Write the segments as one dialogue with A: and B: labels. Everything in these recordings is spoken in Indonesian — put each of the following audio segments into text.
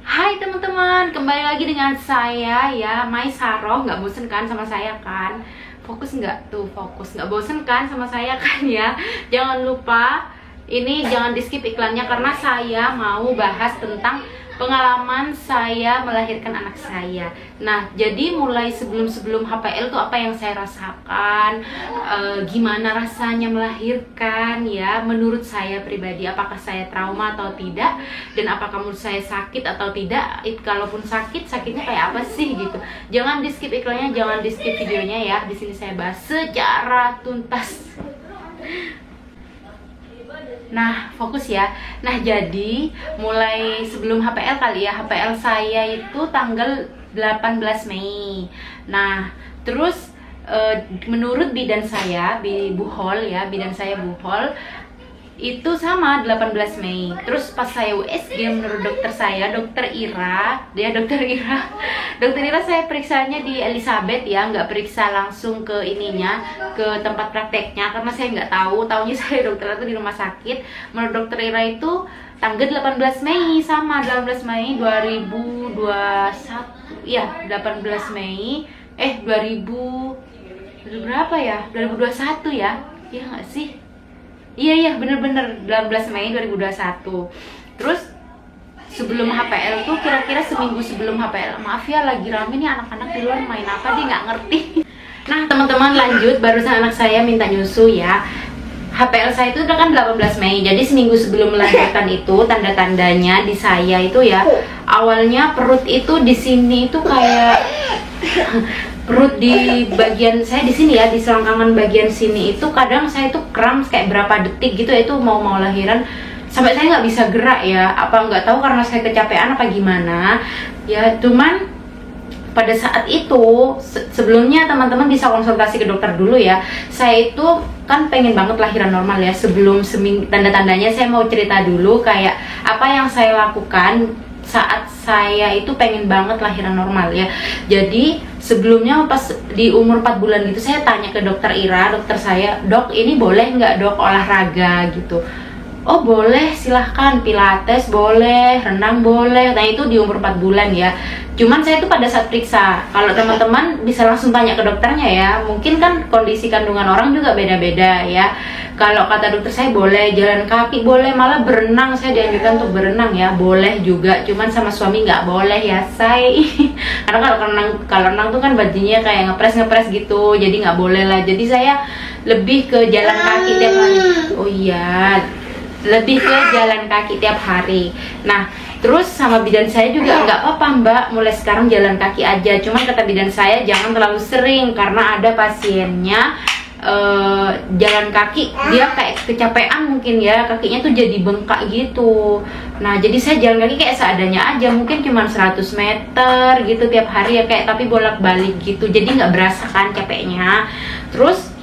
A: Hai teman-teman, kembali lagi dengan saya ya, Mai Saroh. Nggak bosen kan sama saya kan? Fokus nggak tuh, fokus. Nggak bosen kan sama saya kan ya? Jangan lupa, ini jangan di skip iklannya karena saya mau bahas tentang pengalaman saya melahirkan anak saya. Nah, jadi mulai sebelum HPL tuh apa yang saya rasakan, gimana rasanya melahirkan ya, menurut saya pribadi apakah saya trauma atau tidak, dan apakah menurut saya sakit atau tidak. Kalaupun sakit, sakitnya kayak apa sih gitu. Jangan di skip iklannya, jangan di skip videonya ya. Di sini saya bahas secara tuntas. Nah, fokus ya. Nah, jadi mulai sebelum HPL kali ya. HPL saya itu tanggal 18 Mei. Nah, terus menurut bidan saya, Bu Hol ya, bidan saya Bu Hol itu sama 18 Mei. Terus pas saya USG menurut dokter saya, Dokter Ira, Dokter Ira saya periksanya di Elizabeth ya, nggak periksa langsung ke ininya, ke tempat prakteknya karena saya nggak tahu. Taunya saya dokter itu di rumah sakit. Menurut Dokter Ira itu tanggal 18 Mei sama 18 Mei 2021. Ya, 18 Mei 2000 berapa ya? 2021 ya? Iya nggak sih? Iya bener-bener 18 Mei 2021. Terus sebelum HPL tuh kira-kira seminggu sebelum HPL, maaf ya lagi rame nih anak-anak di luar main apa dia nggak ngerti. Nah teman-teman lanjut, barusan anak saya minta nyusu ya. HPL saya itu udah kan 18 Mei, jadi seminggu sebelum melahirkan itu tanda-tandanya di saya itu ya, awalnya perut itu di sini itu kayak perut di bagian saya di sini ya, di selangkangan bagian sini itu kadang saya itu kram kayak berapa detik gitu ya, itu mau lahiran sampai saya nggak bisa gerak ya, apa nggak tahu karena saya kecapean apa gimana ya. Cuman pada saat itu sebelumnya teman-teman bisa konsultasi ke dokter dulu ya. Saya itu kan pengen banget lahiran normal ya. Sebelum seminggu tanda-tandanya saya mau cerita dulu kayak apa yang saya lakukan saat saya itu pengen banget lahiran normal ya. Jadi sebelumnya pas di umur 4 bulan gitu saya tanya ke dokter Ira, dokter saya, dok ini boleh nggak dok olahraga gitu. Oh boleh, silahkan, pilates boleh, renang boleh. Nah itu di umur 4 bulan ya. Cuman saya tuh pada saat periksa, kalau teman-teman bisa langsung tanya ke dokternya ya. Mungkin kan kondisi kandungan orang juga beda-beda ya. Kalau kata dokter saya boleh jalan kaki, boleh, malah berenang saya dianjurkan untuk berenang ya, boleh juga. Cuman sama suami nggak boleh ya say. Karena kalau renang tuh kan bajunya kayak ngepres gitu, jadi nggak boleh lah. Jadi saya lebih ke jalan kaki tiap hari. Oh iya, lebih ke jalan kaki tiap hari. Nah terus sama bidan saya juga nggak apa-apa mbak, mulai sekarang jalan kaki aja. Cuman kata bidan saya jangan terlalu sering karena ada pasiennya jalan kaki dia kayak kecapean mungkin ya, kakinya tuh jadi bengkak gitu. Nah jadi saya jalan kaki kayak seadanya aja, mungkin cuma 100 meter gitu tiap hari ya, kayak tapi bolak-balik gitu, jadi nggak berasa kan capeknya. Terus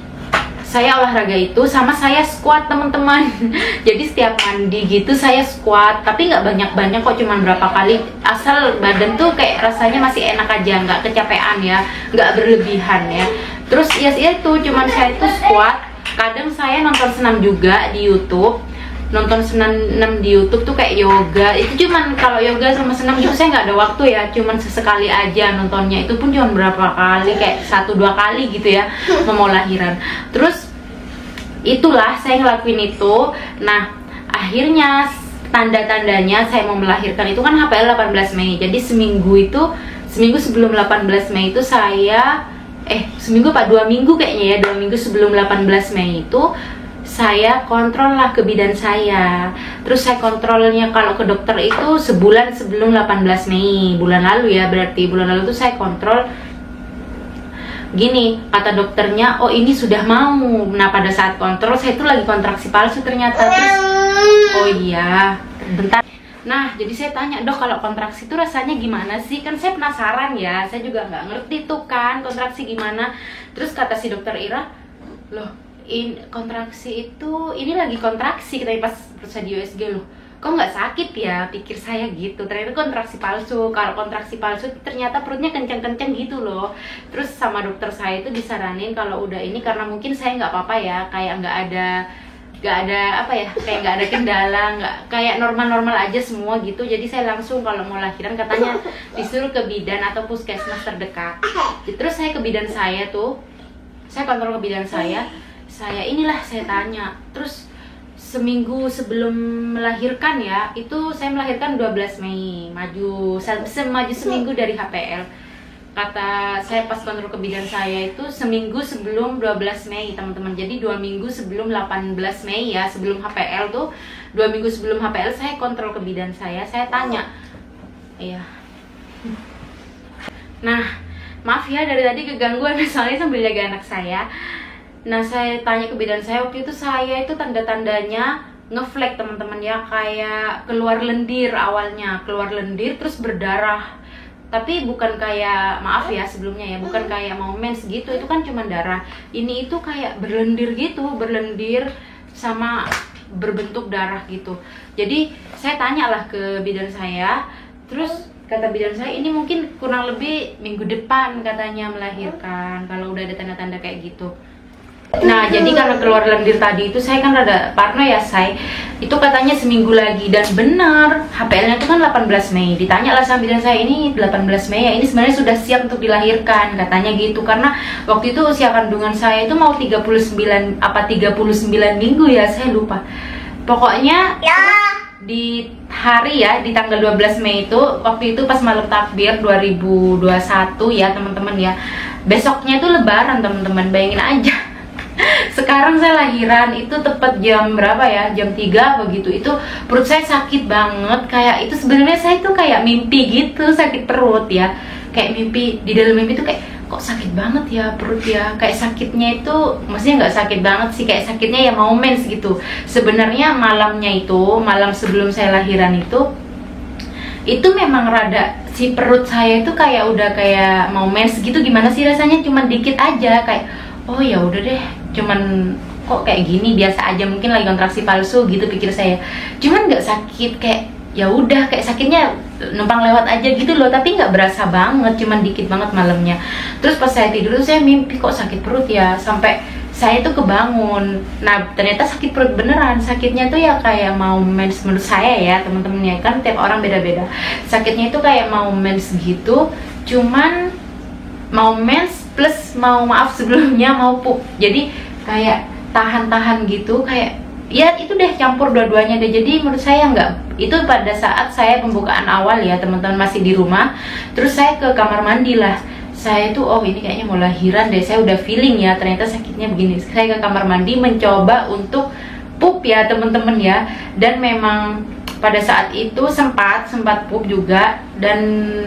A: saya olahraga itu sama saya squat teman-teman. Jadi setiap mandi gitu saya squat, tapi nggak banyak-banyak kok, cuman berapa kali, asal badan tuh kayak rasanya masih enak aja, nggak kecapean ya, nggak berlebihan ya. Terus ya itu cuman saya itu squat. Kadang saya nonton senam juga di YouTube, nonton senam di YouTube tuh kayak yoga. Itu cuman kalau yoga sama senam itu saya nggak ada waktu ya, cuman sesekali aja nontonnya, itu pun cuma berapa kali, kayak 1-2 kali gitu ya mau lahiran. Terus itulah saya ngelakuin itu. Nah akhirnya tanda-tandanya saya mau melahirkan itu kan HPL 18 Mei. Jadi seminggu sebelum 18 Mei itu saya seminggu apa 2 minggu kayaknya ya, 2 minggu sebelum 18 Mei itu saya kontrol lah ke bidan saya. Terus saya kontrolnya kalau ke dokter itu sebulan sebelum 18 Mei, bulan lalu ya, berarti bulan lalu tuh saya kontrol. Gini kata dokternya, oh ini sudah mau. Nah pada saat kontrol saya itu lagi kontraksi palsu ternyata. Terus oh iya bentar. Nah jadi saya tanya, dok kalau kontraksi itu rasanya gimana sih, kan saya penasaran ya, saya juga nggak ngerti tuh kan kontraksi gimana. Terus kata si dokter Ira, loh kontraksi itu ini lagi kontraksi, kita pas saya di USG, loh kok nggak sakit ya, pikir saya gitu. Ternyata kontraksi palsu. Kalau kontraksi palsu ternyata perutnya kenceng-kenceng gitu loh. Terus sama dokter saya itu disaranin kalau udah ini, karena mungkin saya nggak apa-apa ya, kayak nggak ada nggak ada apa ya, kayak nggak ada kendala, nggak kayak normal-normal aja semua gitu. Jadi saya langsung kalau mau lahiran katanya disuruh ke bidan atau puskesmas terdekat. Terus saya ke bidan saya tuh, saya kontrol ke bidan saya tanya, terus seminggu sebelum melahirkan ya, itu saya melahirkan 12 Mei, maju seminggu dari HPL. Kata saya pas kontrol ke bidan saya itu seminggu sebelum 12 Mei teman-teman. Jadi 2 minggu sebelum 18 Mei ya, sebelum HPL tuh 2 minggu sebelum HPL saya kontrol ke bidan saya tanya. Iya. Nah, maaf ya dari tadi kegangguan soalnya sambil jaga anak saya. Nah, saya tanya ke bidan saya waktu itu, saya itu tanda-tandanya ngeflek teman-teman ya, kayak keluar lendir awalnya, keluar lendir terus berdarah. Tapi bukan kayak, maaf ya sebelumnya ya, bukan kayak mau mens gitu, itu kan cuma darah. Ini itu kayak berlendir gitu, berlendir sama berbentuk darah gitu. Jadi saya tanyalah ke bidan saya, terus kata bidan saya ini mungkin kurang lebih minggu depan katanya melahirkan, kalau udah ada tanda-tanda kayak gitu. Nah, jadi karena keluar lendir tadi itu saya kan rada parno ya, saya itu katanya seminggu lagi, dan benar HPL-nya itu kan 18 Mei. Ditanya lah sama bidan saya, ini 18 Mei ya, ini sebenarnya sudah siap untuk dilahirkan katanya gitu. Karena waktu itu usia kandungan saya itu mau 39 minggu ya, saya lupa. Pokoknya ya, di hari ya, di tanggal 12 Mei itu, waktu itu pas malam takbir 2021 ya teman-teman ya. Besoknya itu lebaran teman-teman, bayangin aja. Sekarang saya lahiran itu tepat jam berapa ya, jam 3 begitu. Itu perut saya sakit banget, kayak itu sebenarnya saya tuh kayak mimpi gitu, sakit perut ya, kayak mimpi. Di dalam mimpi tuh kayak kok sakit banget ya perut ya, kayak sakitnya itu maksudnya nggak sakit banget sih, kayak sakitnya ya mau mens gitu. Sebenarnya malamnya itu, malam sebelum saya lahiran itu memang rada, si perut saya itu kayak udah kayak mau mens gitu. Gimana sih rasanya, cuma dikit aja, kayak oh ya udah deh, cuman kok kayak gini biasa aja, mungkin lagi kontraksi palsu gitu pikir saya. Cuman nggak sakit, kayak ya udah kayak sakitnya numpang lewat aja gitu loh, tapi nggak berasa banget, cuman dikit banget malamnya. Terus pas saya tidur saya mimpi kok sakit perut ya, sampai saya tuh kebangun. Nah, ternyata sakit perut beneran. Sakitnya tuh ya kayak mau mens menurut saya ya teman-teman ya, kan tiap orang beda-beda. Sakitnya itu kayak mau mens gitu, cuman mau mens plus mau, maaf sebelumnya, mau pup. Jadi kayak tahan-tahan gitu, kayak ya itu deh campur dua-duanya deh. Jadi menurut saya nggak, itu pada saat saya pembukaan awal ya teman-teman, masih di rumah. Terus saya ke kamar mandi lah, saya tuh oh ini kayaknya mau lahiran deh, saya udah feeling ya ternyata sakitnya begini. Saya ke kamar mandi mencoba untuk pup ya teman-teman ya, dan memang pada saat itu sempat pup juga, dan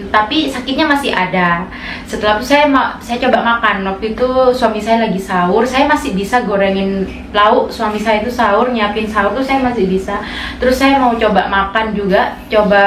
A: tapi sakitnya masih ada. Setelah itu saya coba makan. Waktu itu suami saya lagi sahur, saya masih bisa gorengin lauk. Suami saya itu sahur, nyiapin sahur tuh saya masih bisa. Terus saya mau coba makan juga, coba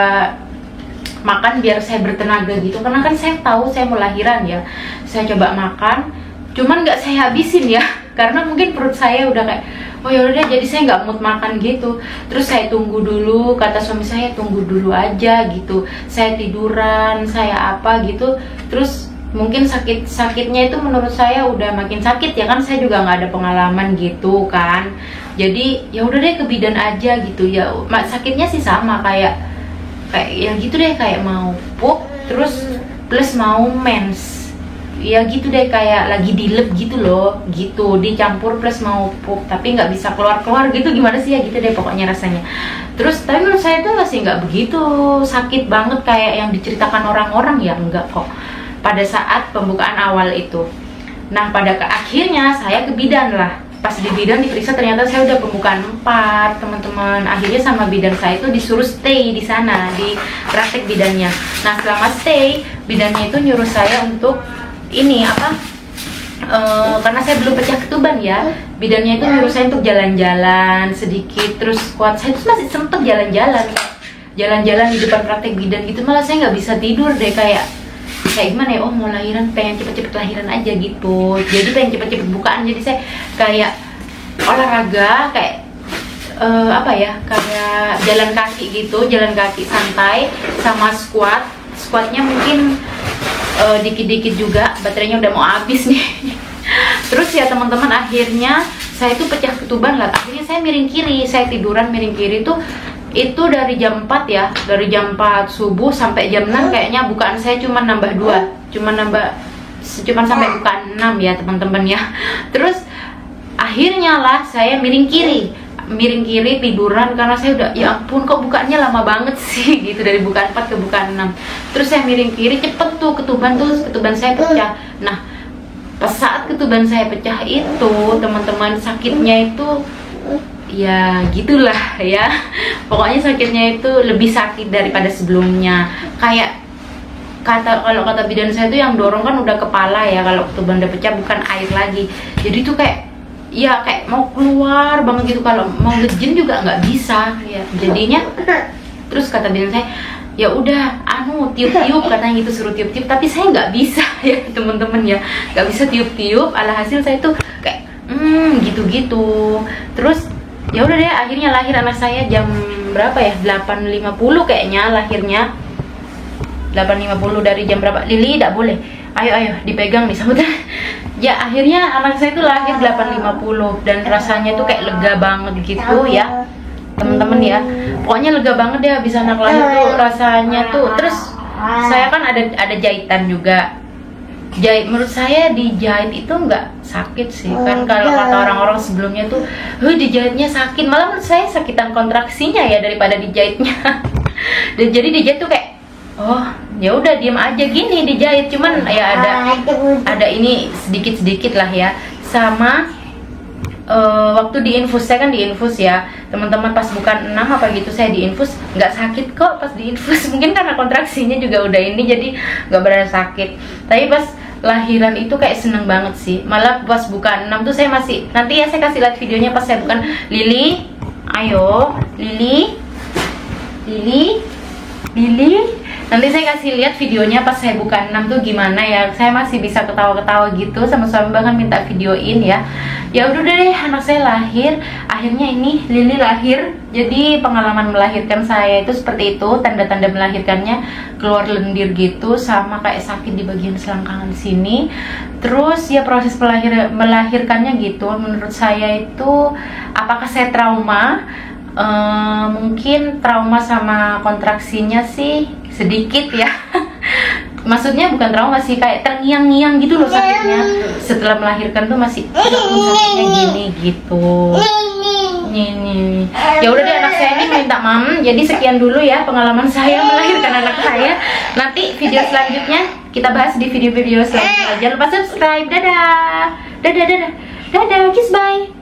A: makan biar saya bertenaga gitu, karena kan saya tahu saya mau lahiran ya. Saya coba makan, cuman nggak saya habisin ya, karena mungkin perut saya udah kayak oh ya udah, jadi saya nggak mood makan gitu. Terus saya tunggu dulu, kata suami saya tunggu dulu aja gitu. Saya tiduran, saya apa gitu. Terus mungkin sakitnya itu menurut saya udah makin sakit ya, kan saya juga nggak ada pengalaman gitu kan. Jadi ya udah deh ke bidan aja gitu ya. Sakitnya sih sama kayak ya gitu deh, kayak mau pup terus plus mau mens. Ya gitu deh, kayak lagi dilep gitu loh, gitu dicampur plus mau pup tapi nggak bisa keluar gitu, gimana sih ya gitu deh pokoknya rasanya. Terus tapi menurut saya tuh masih nggak begitu sakit banget kayak yang diceritakan orang-orang ya, enggak kok pada saat pembukaan awal itu. Nah pada akhirnya saya ke bidan lah. Pas di bidan diperiksa ternyata saya udah pembukaan 4 teman-teman. Akhirnya sama bidan saya itu disuruh stay di sana, di praktek bidannya. Nah selama stay, bidannya itu nyuruh saya untuk ini apa, karena saya belum pecah ketuban ya, bidannya itu nyuruh saya untuk jalan-jalan sedikit, terus kuat. Saya tuh masih sempet jalan-jalan di depan praktek bidan gitu. Malah saya nggak bisa tidur deh, kayak gimana ya, oh mau lahiran, pengen cepet-cepet lahiran aja gitu, jadi pengen cepet-cepet bukaan. Jadi saya kayak olahraga, kayak apa ya, kayak jalan kaki gitu, jalan kaki santai sama squatnya mungkin dikit-dikit juga, baterainya udah mau habis nih. Terus ya teman-teman, akhirnya saya tuh pecah ketuban lah. Akhirnya saya miring kiri, saya tiduran miring kiri tuh itu dari jam 4 ya, dari jam 4 subuh sampai jam 6 kayaknya bukaan saya cuma nambah 2, cuma sampai bukaan 6 ya teman-teman ya. Terus akhirnya lah saya miring kiri tiduran karena saya udah ya ampun kok bukaannya lama banget sih gitu, dari bukaan 4 ke bukaan 6. Terus saya miring kiri cepet tuh ketuban saya pecah. Nah pas saat ketuban saya pecah itu teman-teman, sakitnya itu ya gitulah ya, pokoknya sakitnya itu lebih sakit daripada sebelumnya. Kayak kalau kata bidan saya tuh yang dorong kan udah kepala ya, kalau ketuban udah pecah bukan air lagi. Jadi tuh kayak ya kayak mau keluar banget gitu, kalau mau ngejin juga nggak bisa ya jadinya. Terus kata bidan saya ya udah tiup-tiup katanya gitu, suruh tiup-tiup, tapi saya nggak bisa ya teman-teman ya, nggak bisa tiup-tiup. Alhasil saya tuh kayak gitu-gitu. Terus ya udah deh, akhirnya lahir anak saya jam berapa ya, 8.50 kayaknya lahirnya, 8.50. Dari jam berapa? Lili tidak boleh, ayo dipegang nih samudra. Ya akhirnya anak saya itu lahir 8.50 dan rasanya tuh kayak lega banget gitu ya teman-teman ya. Pokoknya lega banget deh habis anak lahir tuh rasanya tuh. Terus saya kan ada jahitan juga. Menurut saya dijahit itu nggak sakit sih kan, kalau kata orang-orang sebelumnya tuh dijahitnya sakit, malah menurut saya sakitan kontraksinya ya daripada dijahitnya. Dan jadi dijahit tuh kayak ya udah diem aja gini dijahit, cuman ya ada ini sedikit lah ya. Sama waktu diinfus, saya kan diinfus ya teman-teman, pas bukan 6 apa gitu saya diinfus, nggak sakit kok pas diinfus. Mungkin karena kontraksinya juga udah ini jadi nggak berasa sakit. Tapi pas lahiran itu kayak seneng banget sih, malah pas bukan 6 tuh saya masih, nanti ya saya kasih lihat videonya pas saya bukan. Lili, ayo Lili, nanti saya kasih lihat videonya pas saya bukan 6 tuh gimana ya. Saya masih bisa ketawa-ketawa gitu sama suami, bahkan minta videoin ya. Ya udah deh, anak saya lahir. Akhirnya ini Lili lahir. Jadi pengalaman melahirkan saya itu seperti itu, tanda-tanda melahirkannya keluar lendir gitu, sama kayak sakit di bagian selangkangan sini. Terus ya proses melahirkannya gitu. Menurut saya itu, apakah saya trauma? Mungkin trauma sama kontraksinya sih sedikit ya. Maksudnya bukan trauma sih, kayak terngiang-ngiang gitu loh sakitnya. Setelah melahirkan tuh masih sakitnya gini gitu. Ya udah deh, anak saya ini minta jadi sekian dulu ya pengalaman saya melahirkan anak saya. Nanti video selanjutnya kita bahas di video-video selanjutnya. Jangan lupa subscribe. Dadah, kiss bye.